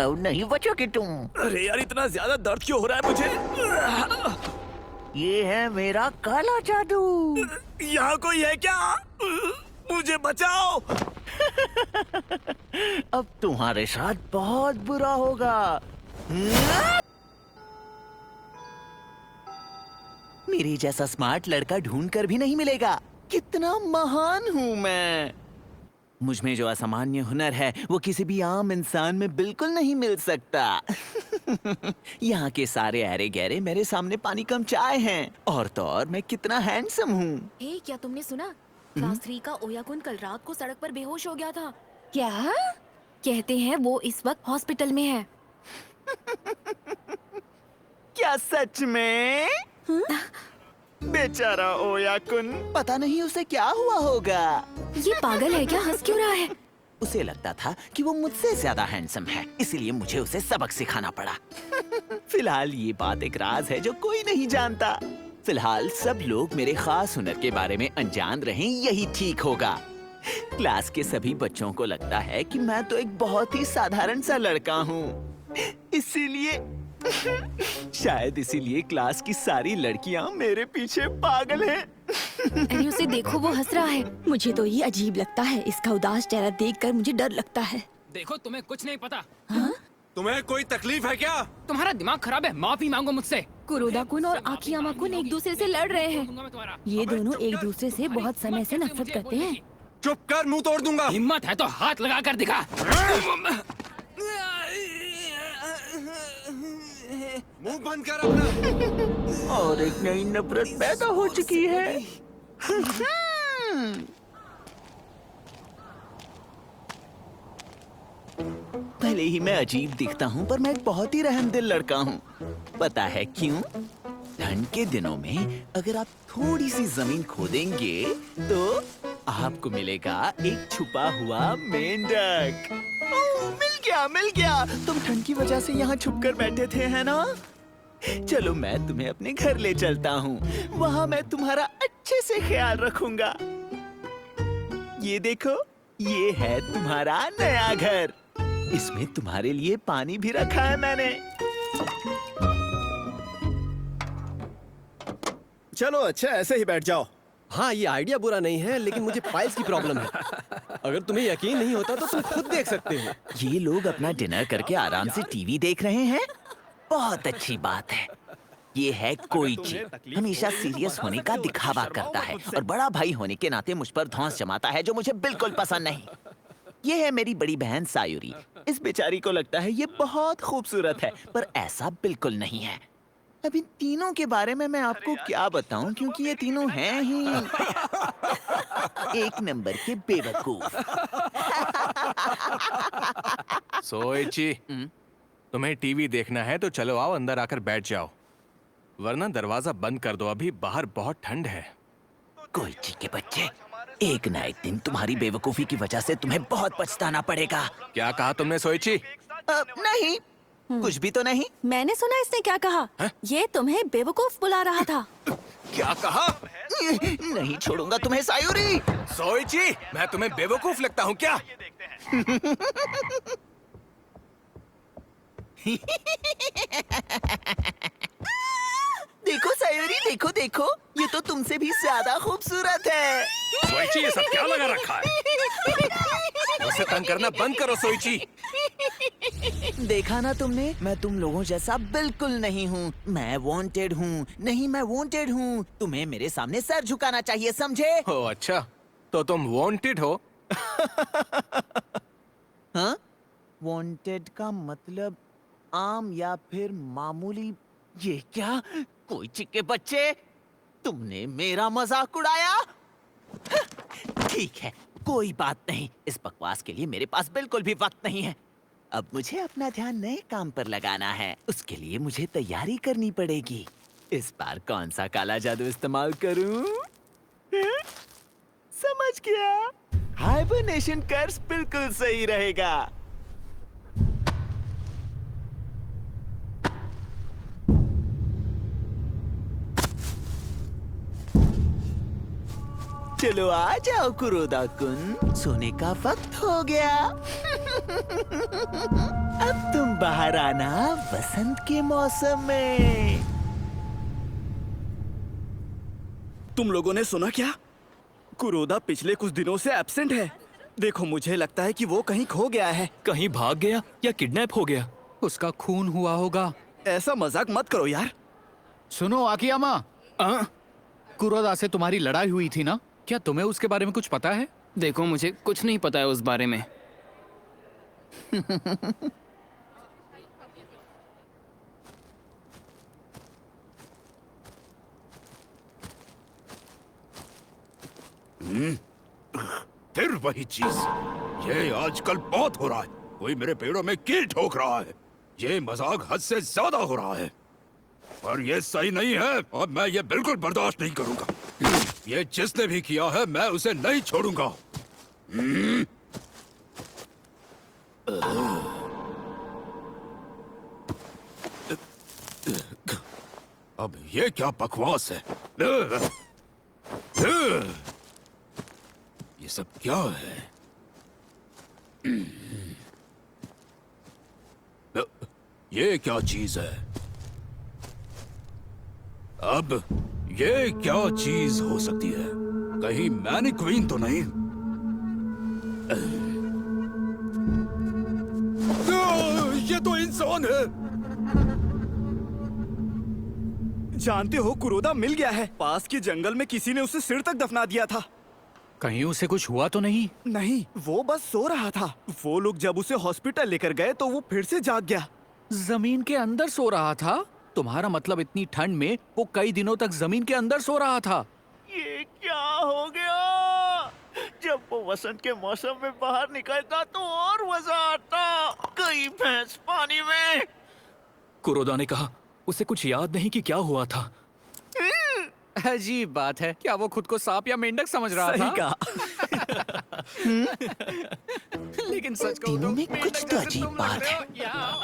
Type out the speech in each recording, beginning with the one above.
अब नहीं बचोगे तुम। अरे यार, इतना ज्यादा दर्द क्यों हो रहा है मुझे? ये है मेरा काला जादू। यहाँ कोई है क्या? मुझे बचाओ। अब तुम्हारे साथ बहुत बुरा होगा। मेरे जैसा स्मार्ट लड़का ढूंढ कर भी नहीं मिलेगा। कितना महान हूँ मैं। मुझ में जो असामान्य हुनर है वो किसी भी आम इंसान में बिल्कुल नहीं मिल सकता। यहाँ के सारे ऐरे गहरे मेरे सामने पानी कम चाय हैं। और तो और मैं कितना हैंडसम हूँ। हे, क्या तुमने सुना? क्लास 3 का ओयाकुन कल रात को सड़क पर बेहोश हो गया था। क्या? कहते हैं वो इस वक्त हॉस्पिटल में है। क्या सच में? बेचारा ओयाकुन, पता नहीं उसे क्या हुआ होगा। ये पागल है क्या? हंस क्यों रहा है? उसे लगता था कि वो मुझसे ज्यादा हैंडसम है, इसलिए मुझे उसे सबक सिखाना पड़ा। फिलहाल ये बात एक राज है जो कोई नहीं जानता। फिलहाल सब लोग मेरे खास हुनर के बारे में अनजान रहें, यही ठीक होगा। क्लास के सभी बच्चों को लगता है कि मैं तो एक बहुत ही साधारण सा लड़का हूँ। इसीलिए शायद इसीलिए क्लास की सारी लड़कियाँ मेरे पीछे पागल हैं। अरे उसे देखो, वो हंस रहा है। मुझे तो ये अजीब लगता है। इसका उदास चेहरा देखकर मुझे डर लगता है। देखो, तुम्हें कुछ नहीं पता। तुम्हें कोई तकलीफ है क्या? तुम्हारा दिमाग खराब है, माफी मांगो मुझसे। कुरोदा-कुन और आकियामा-कुन एक दूसरे से लड़ रहे हैं। ये दोनों एक दूसरे से बहुत समय से नफरत करते हैं। चुप कर, मुंह तोड़ दूंगा। हिम्मत है तो हाथ लगा कर दिखा। मुंह बंद कर अपना। और एक नई नफरत पैदा हो चुकी है। भले ही मैं अजीब दिखता हूँ, पर मैं एक बहुत ही रहमदिल लड़का हूँ। पता है क्यों? ठंड के दिनों में अगर आप थोड़ी सी जमीन खोदेंगे तो आपको मिलेगा एक छुपा हुआ मेंढक। मिल गया। तुम ठंड की वजह से यहाँ छुप कर बैठे थे, है ना? चलो मैं तुम्हें अपने घर ले चलता हूँ। वहाँ मैं तुम्हारा अच्छे से ख्याल रखूंगा। ये देखो, ये है तुम्हारा नया घर। इसमें तुम्हारे लिए पानी भी रखा है मैंने। चलो अच्छा, ऐसे ही बैठ जाओ। हाँ, ये आइडिया बुरा नहीं है, लेकिन मुझे पाइल्स की प्रॉब्लम है। अगर तुम्हें यकीन नहीं होता तो तुम खुद देख सकते हो। ये लोग अपना डिनर करके आराम से टीवी देख रहे हैं। बहुत अच्छी बात है। ये है कोइची, हमेशा सीरियस होने का दिखावा करता है और बड़ा भाई होने के नाते मुझ पर धौंस जमाता है, जो मुझे बिल्कुल पसंद नहीं। ये है मेरी बड़ी बहन सायुरी। इस बेचारी को लगता है ये बहुत खूबसूरत है, पर ऐसा बिल्कुल नहीं है। अब इन तीनों के बारे में मैं आपको क्या बताऊं, क्योंकि ये तीनों हैं ही एक नंबर के बेवकूफ। सोइची, तुम्हें टीवी देखना है तो चलो आओ अंदर आकर बैठ जाओ, वरना दरवाजा बंद कर दो, अभी बाहर बहुत ठंड है। कोइची के बच्चे, एक ना एक दिन तुम्हारी बेवकूफी की वजह से तुम्हें बहुत पछताना पड़ेगा। क्या कहा तुमने सोइची? नहीं, कुछ भी तो नहीं। मैंने सुना इसने क्या कहा। ये तुम्हें बेवकूफ बुला रहा था। क्या कहा? नहीं छोड़ूंगा तुम्हें सायुरी। सोइची, मैं तुम्हें बेवकूफ लगता हूँ क्या? देखो सायुरी, देखो, ये तो तुमसे भी ज्यादा खूबसूरत है। सोइची, ये सब क्या लगा रखा है? उसे तंग करना बंद करो सोइची। देखा ना तुमने, मैं तुम लोगों जैसा बिल्कुल नहीं हूँ। मैं वांटेड हूँ। नहीं, मैं वांटेड हूँ। तुम्हें मेरे सामने सर झुकाना चाहिए, समझे? ओ अच्छा, तो तुम वांटेड हो? हाँ? वांटेड का मतलब आम या फिर मामूली? ये क्या? कोइची के बच्चे, तुमने मेरा मजाक उड़ाया? ठीक है, कोई बात नहीं। इस बकवास के लिए मेरे पास बिल्कुल भी वक्त नहीं है। अब मुझे अपना ध्यान नए काम पर लगाना है। उसके लिए मुझे तैयारी करनी पड़ेगी। इस बार कौन सा काला जादू इस्तेमाल करूं? समझ गया, हाइबरनेशन कर्स बिल्कुल सही रहेगा। चलो आ जाओ कुरोदा-कुन, सोने का वक्त हो गया। अब तुम बाहर आना वसंत के मौसम में। तुम लोगों ने सुना क्या? कुरोदा पिछले कुछ दिनों से एब्सेंट है। देखो, मुझे लगता है कि वो कहीं खो गया है। कहीं भाग गया या किडनैप हो गया। उसका खून हुआ होगा। ऐसा मजाक मत करो यार। सुनो आकियामा, कुरोदा से तुम्हारी लड़ाई हुई थी ना? क्या तुम्हें उसके बारे में कुछ पता है? देखो, मुझे कुछ नहीं पता है उस बारे में। फिर वही चीज। ये आजकल बहुत हो रहा है। कोई मेरे पेड़ों में कील ठोक रहा है। ये मजाक हद से ज्यादा हो रहा है और ये सही नहीं है और मैं ये बिल्कुल बर्दाश्त नहीं करूंगा। ये जिसने भी किया है मैं उसे नहीं छोड़ूंगा। अब ये क्या बकवास है? ये सब क्या है? ये क्या चीज है? अब ये क्या चीज हो सकती है? कहीं मैनीक्वीन तो नहीं? ये तो इंसान है। जानते हो, कुरोदा मिल गया है। पास के जंगल में किसी ने उसे सिर तक दफना दिया था। कहीं उसे कुछ हुआ तो नहीं? नहीं, वो बस सो रहा था। वो लोग जब उसे हॉस्पिटल लेकर गए तो वो फिर से जाग गया। जमीन के अंदर सो रहा था? तुम्हारा मतलब इतनी ठंड में वो कई दिनों तक जमीन के अंदर सो रहा था? ये क्या हो गया? जब वो वसंत के मौसम में बाहर निकलता तो और मजा आता। कई भैंस पानी में। कुरोदा ने कहा उसे कुछ याद नहीं कि क्या हुआ था। अजीब बात है। क्या वो खुद को सांप या मेंढक समझ रहा सही था? कहा। लेकिन सच कहूं तीनों तो में कुछ तो अजीब बात है।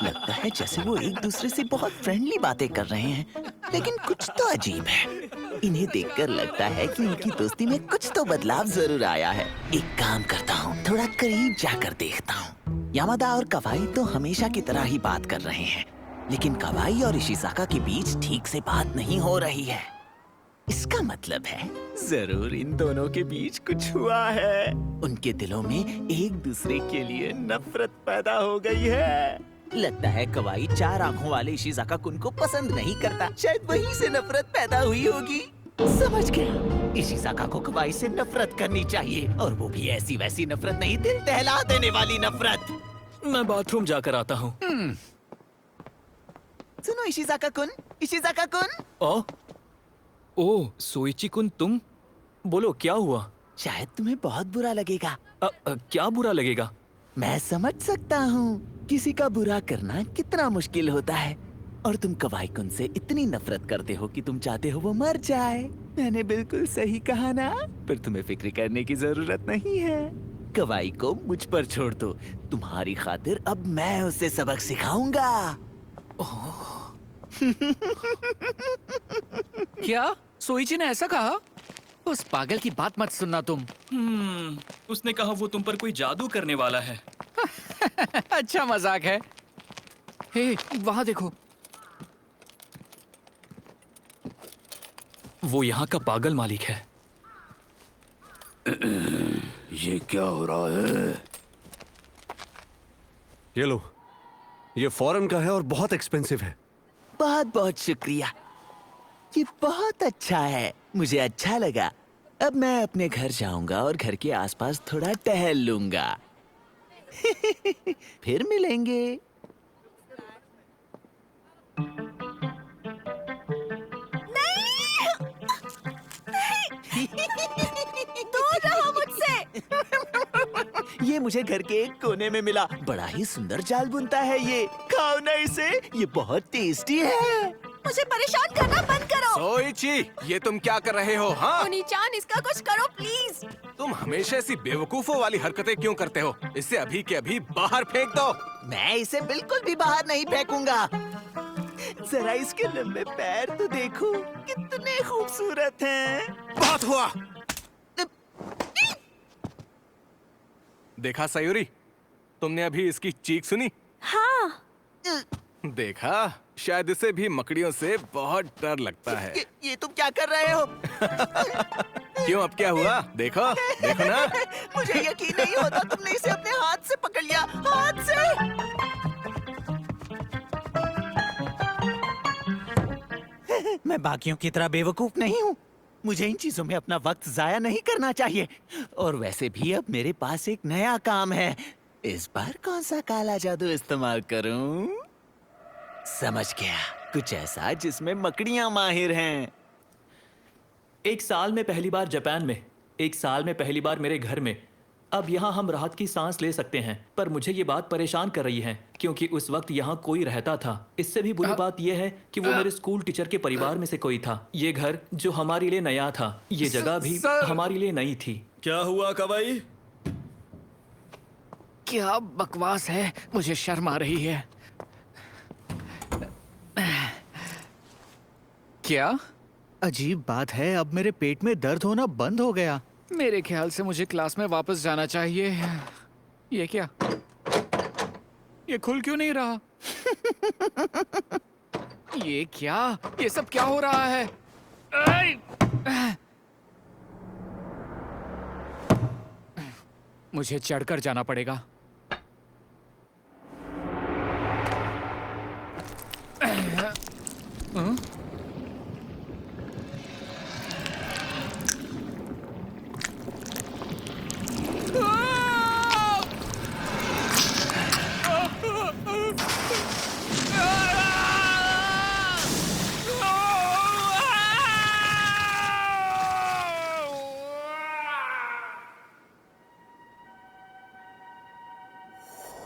लगता है जैसे वो एक दूसरे से बहुत फ्रेंडली बातें कर रहे हैं, लेकिन कुछ तो अजीब है। इन्हें देखकर लगता है कि उनकी दोस्ती में कुछ तो बदलाव जरूर आया है। एक काम करता हूँ, थोड़ा करीब जाकर देखता हूँ। यामादा और कवाई तो हमेशा की तरह ही बात कर रहे हैं, लेकिन कवाई और इशिज़ाका के बीच ठीक से बात नहीं हो रही है। इसका मतलब है जरूर इन दोनों के बीच कुछ हुआ है। उनके दिलों में एक दूसरे के लिए नफरत पैदा हो गई है। लगता है कवाई चार आंखों वाले इशिज़ाका कुन को पसंद नहीं करता। शायद वहीं से नफरत पैदा हुई होगी। समझ गया, इशिज़ाका को कवाई से नफरत करनी चाहिए, और वो भी ऐसी वैसी नफरत नहीं, दिल दहला देने वाली नफरत। मैं बाथरूम जाकर आता हूँ। सुनो इशिज़ाका कुन, इशिज़ाका कुन। ओह सोइची कुन, तुम बोलो क्या हुआ? शायद तुम्हें बहुत बुरा लगेगा। क्या बुरा लगेगा? मैं समझ सकता हूँ किसी का बुरा करना कितना मुश्किल होता है, और तुम कवाई कुन से इतनी नफरत करते हो कि तुम चाहते हो वो मर जाए। मैंने बिल्कुल सही कहा ना? पर तुम्हें फिक्र करने की जरूरत नहीं है। कवाई को मुझ पर छोड़ दो। तुम्हारी खातिर अब मैं उसे सबक सिखाऊंगा। क्या सोइची ने ऐसा कहा? उस पागल की बात मत सुनना तुम। उसने कहा वो तुम पर कोई जादू करने वाला है। अच्छा मजाक है। हे, वहां देखो। वो यहाँ का पागल मालिक है। ये क्या हो रहा है? ये लो, ये फॉरेन का है और बहुत एक्सपेंसिव है। बहुत बहुत शुक्रिया, ये बहुत अच्छा है। मुझे अच्छा लगा। अब मैं अपने घर जाऊंगा और घर के आसपास थोड़ा टहल लूंगा। फिर मिलेंगे। दूर रहो मुझसे। ये मुझे घर के एक कोने में मिला। बड़ा ही सुंदर जाल बुनता है ये। खाओ ना इसे, ये बहुत टेस्टी है। मुझे परेशान करना बंद करो। सोइची, ये तुम क्या कर रहे हो? हाँ, ओनी-चान, इसका कुछ करो प्लीज। तुम हमेशा ऐसी बेवकूफों वाली हरकतें क्यों करते हो? इसे अभी के अभी बाहर फेंक दो। मैं इसे बिल्कुल भी बाहर नहीं फेंकूंगा। जरा इसके लंबे पैर तो देखो, कितने खूबसूरत हैं। बात हुआ। देखा सयूरी, तुमने अभी इसकी चीख सुनी? हाँ। देखा, शायद इसे भी मकड़ियों से बहुत डर लगता है। ये तुम क्या कर रहे हो? क्यों, अब क्या हुआ? देखो, देखो ना। मुझे यकीन नहीं होता तुमने इसे अपने हाथ से पकड़ लिया, हाथ से। मैं बाकियों की तरह बेवकूफ नहीं हूँ। मुझे इन चीजों में अपना वक्त जाया नहीं करना चाहिए। और वैसे भी अब मेरे पास एक नया काम है। इस बार कौन सा काला जादू इस्तेमाल करूं? समझ गया, कुछ ऐसा जिसमें मकड़ियां माहिर हैं। एक साल में पहली बार जापान में, एक साल में पहली बार मेरे घर में। अब यहाँ हम राहत की सांस ले सकते हैं, पर मुझे ये बात परेशान कर रही है क्योंकि उस वक्त यहाँ कोई रहता था। इससे भी बुरी बात यह है कि वो मेरे स्कूल टीचर के परिवार में से कोई था। ये घर जो हमारे लिए नया था, ये जगह भी हमारे लिए नई थी। क्या हुआ कवाई? क्या बकवास है, मुझे शर्म आ रही है। क्या अजीब बात है, अब मेरे पेट में दर्द होना बंद हो गया। मेरे ख्याल से मुझे क्लास में वापस जाना चाहिए। ये क्या, ये खुल क्यों नहीं रहा? ये क्या, ये सब क्या हो रहा है? मुझे चढ़कर जाना पड़ेगा।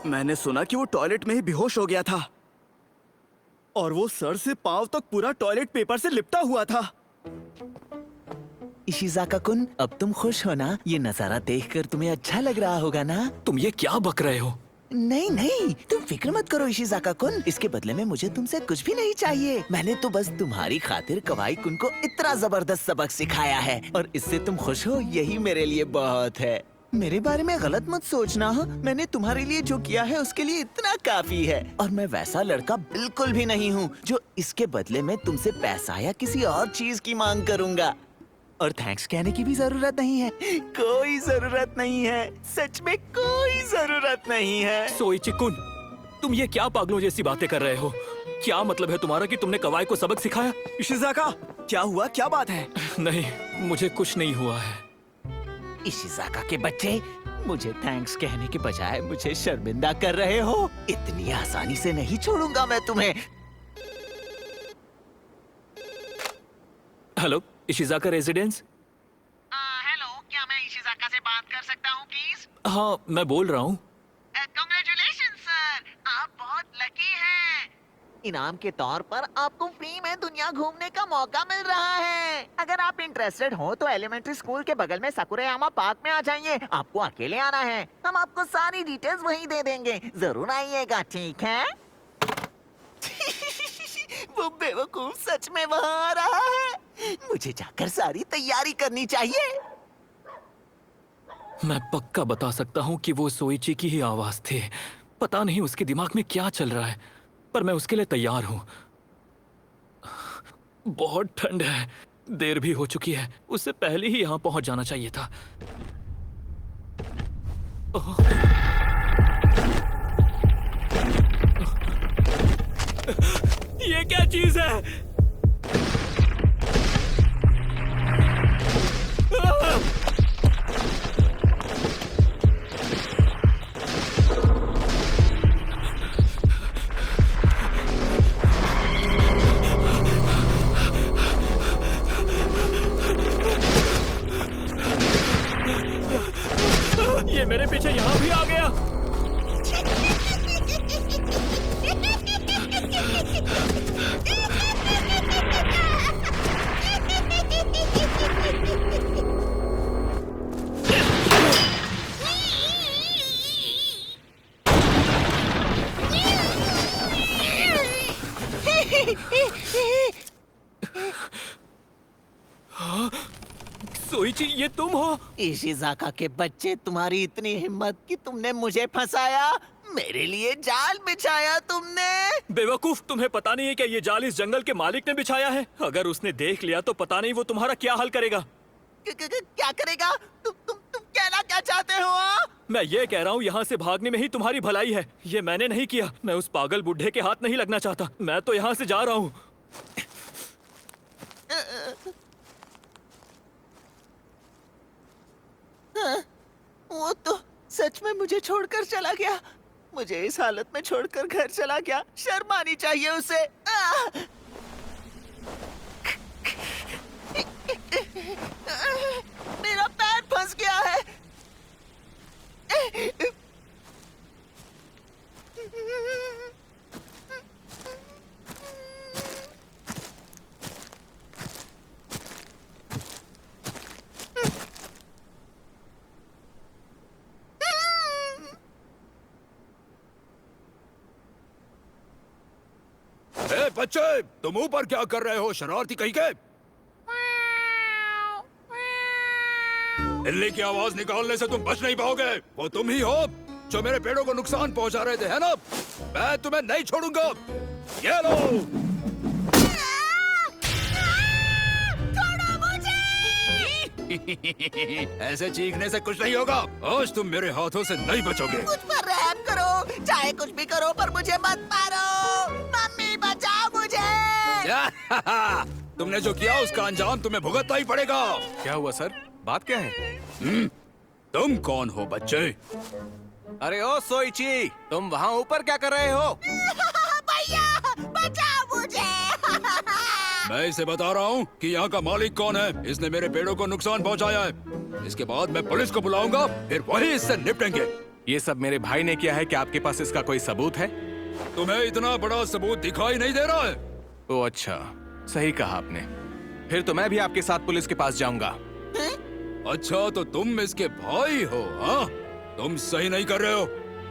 मैंने सुना कि वो टॉयलेट में ही बेहोश हो गया था और वो सर से पांव तक पूरा टॉयलेट पेपर से लिपटा हुआ था। इशिज़ाका-कुन, अब तुम खुश हो ना? ये नजारा देखकर तुम्हें अच्छा लग रहा होगा ना? तुम ये क्या बक रहे हो? नहीं नहीं, तुम फिक्र मत करो इशिज़ाका-कुन। इसके बदले में मुझे तुमसे कुछ भी नहीं चाहिए। मैंने तो बस तुम्हारी खातिर कवाई-कुन को इतना जबरदस्त सबक सिखाया है और इससे तुम खुश हो, यही मेरे लिए बहुत है। मेरे बारे में गलत मत सोचना। मैंने तुम्हारे लिए जो किया है उसके लिए इतना काफी है। और मैं वैसा लड़का बिल्कुल भी नहीं हूँ जो इसके बदले में तुमसे पैसा या किसी और चीज की मांग करूँगा। और थैंक्स कहने की भी जरूरत नहीं है, कोई जरूरत नहीं है, सच में कोई जरूरत नहीं है। सोइची-कुन, तुम ये क्या पागलों जैसी बातें कर रहे हो? क्या मतलब है तुम्हारा कि तुमने कवाई को सबक सिखाया? इशिज़ाका, क्या हुआ, क्या बात है? नहीं, मुझे कुछ नहीं हुआ है। इशिज़ाका के बच्चे, मुझे थैंक्स कहने के बजाय मुझे शर्मिंदा कर रहे हो। इतनी आसानी से नहीं छोड़ूंगा मैं तुम्हें। Hello, इशिज़ाका residence? हेलो, क्या मैं इशिज़ाका से बात कर सकता हूँ प्लीज? हाँ, मैं बोल रहा हूँ। कांग्रेचुलेशन सर, आप बहुत लकी हैं। इनाम के तौर पर आपको फ्री में दुनिया घूमने का मौका मिल रहा है। अगर आप इंटरेस्टेड हो तो एलिमेंट्री स्कूल के बगल में सकुरेयामा पार्क में आ जाइए। आपको अकेले आना है, हम आपको सारी डिटेल्स वहीं दे देंगे। जरूर आइएगा, ठीक है? वो बेवकूफ सच में वहाँ आ रहा है। मुझे जाकर सारी तैयारी करनी चाहिए। मैं पक्का बता सकता हूँ कि वो सोइची की ही आवाज थी। पता नहीं उसके दिमाग में क्या चल रहा है, पर मैं उसके लिए तैयार हूँ। बहुत ठंड है, देर भी हो चुकी है। उससे पहले ही यहाँ पहुँच जाना चाहिए था। ये क्या चीज है? ये मेरे पीछे यहाँ भी आ गया। सोइची, ये तुम हो? इशिज़ाका के बच्चे, तुम्हारी इतनी हिम्मत कि तुमने मुझे फंसाया। मेरे लिए जाल बिछाया तुमने। बेवकूफ, तुम्हें पता नहीं है क्या ये जाल इस जंगल के मालिक ने बिछाया है? अगर उसने देख लिया तो पता नहीं वो तुम्हारा क्या हाल करेगा। क्या करेगा? तुम कहना क्या चाहते हो? मैं ये कह रहा हूँ यहाँ से भागने में ही तुम्हारी भलाई है। ये मैंने नहीं किया। मैं उस पागल बुढ़े के हाथ नहीं लगना चाहता। मैं तो यहाँ से जा रहा हूँ। वो तो सच में मुझे छोड़कर चला गया। मुझे इस हालत में छोड़कर घर चला गया। शर्म आनी चाहिए उसे। मेरा पैर फंस गया है। ए बच्चे, तुम ऊपर क्या कर रहे हो, शरारती कहीं के? बिल्ली की आवाज निकालने से तुम बच नहीं पाओगे। वो तुम ही हो जो मेरे पेड़ों को नुकसान पहुंचा रहे थे, है ना? मैं तुम्हें नहीं छोड़ूंगा। ये लो। छोड़ो मुझे। ऐसे चीखने से कुछ नहीं होगा। आज तुम मेरे हाथों से नहीं बचोगे। मुझ पर रहम करो, चाहे कुछ भी करो, पर मुझे मत मारो। मम्मी बचाओ मुझे। तुमने जो किया उसका अंजाम तुम्हें भुगतना ही पड़ेगा। क्या हुआ सर? बात क्या है? तुम कौन हो बच्चे? अरे ओ सोइची, तुम वहाँ ऊपर क्या कर रहे हो? भैया बचाओ मुझे। मैं इसे बता रहा हूँ कि यहाँ का मालिक कौन है। इसने मेरे पेड़ों को नुकसान पहुँचाया है। इसके बाद मैं पुलिस को बुलाऊंगा, फिर वही इससे निपटेंगे। ये सब मेरे भाई ने किया है। क्या आपके पास इसका कोई सबूत है? तुम्हें इतना बड़ा सबूत दिखाई नहीं दे रहा है? ओ अच्छा, सही कहा आपने। फिर तो मैं भी आपके साथ पुलिस के पास जाऊंगा। अच्छा, तो तुम इसके भाई हो? हाँ, तुम सही नहीं कर रहे हो।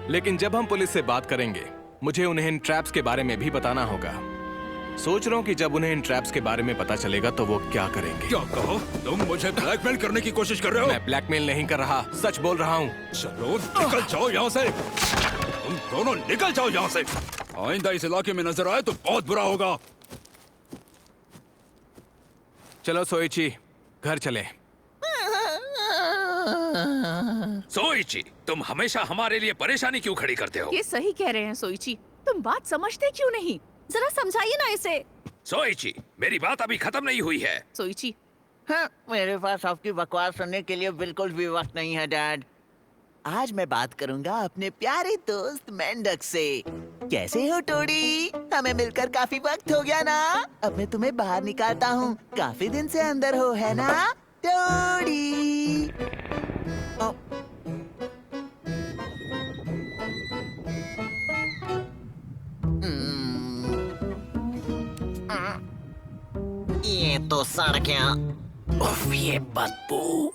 लेकिन जब हम पुलिस से बात करेंगे, मुझे उन्हें इन ट्रैप्स के बारे में भी बताना होगा। सोच रहा हूँ कि जब उन्हें इन ट्रैप्स के बारे में पता चलेगा तो वो क्या करेंगे। क्या कहो? तुम मुझे ब्लैकमेल करने की कोशिश कर रहे हो? मैं ब्लैकमेल नहीं कर रहा, सच बोल रहा हूँ। चलो निकल जाओ यहाँ से। तुम दोनों निकल जाओ यहाँ से। आइंदा इस इलाके में नजर आए तो बहुत बुरा होगा। चलो सोइची, घर चले। सोइची, तुम हमेशा हमारे लिए परेशानी क्यों खड़ी करते हो? ये सही कह रहे हैं सोइची। तुम बात समझते क्यों नहीं? जरा समझाइए ना इसे। सोइची, मेरी बात अभी खत्म नहीं हुई है। सोइची, हाँ, मेरे पास आपकी बकवास सुनने के लिए बिल्कुल भी वक्त नहीं है डैड। आज मैं बात करूंगा अपने प्यारे दोस्त मेंढक से। कैसे हो टोडी? हमें मिलकर काफी वक्त हो गया ना। अब मैं तुम्हें बाहर निकालता हूँ। काफी दिन से अंदर हो, है ना टोडी? ओ, ये तो सड़ गया। उफ, ये बदबू।